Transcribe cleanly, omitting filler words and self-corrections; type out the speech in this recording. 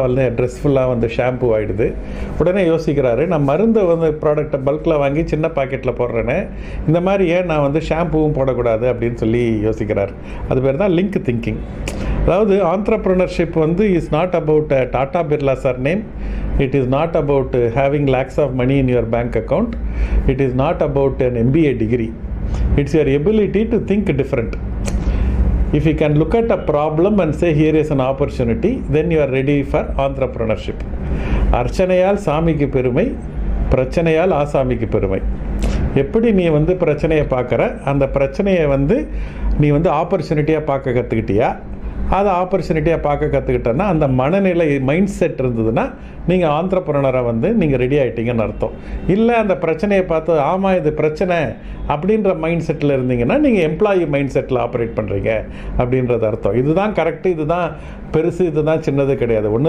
வந்து ட்ரெஸ் ஃபுல்லாக வந்து ஷாம்பு ஆகிடுது. உடனே யோசிக்கிறாரு, நான் மருந்து வந்து ப்ராடக்ட்டை பல்கில் வாங்கி சின்ன பாக்கெட்டில் போடுறேனே, இந்த மாதிரி ஏன் நான் வந்து ஷாம்புவும் போடக்கூடாது அப்படின்னு சொல்லி யோசிக்கிறார். அது பேர் தான் லிங்க் திங்கிங். அதாவது ஆண்டர்ப்ரனர்ஷிப் வந்து is not about Tata Birla surname. It is not about having lakhs of money in your bank account. It is not about an MBA degree. It's your ability to think different. If you can look at a problem and say here is an opportunity, then you are ready for entrepreneurship. அர்ச்சனையால் சாமிக்கு பெருமை, பிரச்சனையால் ஆசாமிக்கு பெருமை. எப்படி நீ வந்து பிரச்சனையை பார்க்குற, அந்த பிரச்சனையை வந்து நீ வந்து ஆப்பர்ச்சுனிட்டியாக பார்க்க கற்றுக்கிட்டியா, அதை ஆப்பர்ச்சுனிட்டியாக பார்க்க கற்றுக்கிட்டேன்னா அந்த மனநிலை மைண்ட் செட் இருந்ததுன்னா நீங்கள் ஆண்டர்ப்ரனராக வந்து நீங்கள் ரெடி ஆகிட்டீங்கன்னு அர்த்தம். இல்லை அந்த பிரச்சனையை பார்த்து ஆமாம் இது பிரச்சனை அப்படின்ற மைண்ட் செட்டில் இருந்தீங்கன்னா நீங்கள் எம்ப்ளாயி மைண்ட் செட்டில் ஆப்ரேட் பண்ணுறீங்க அப்படின்றது அர்த்தம். இதுதான் கரெக்டு, இதுதான் பெருசு, இதுதான் சின்னது கிடையாது. ஒன்று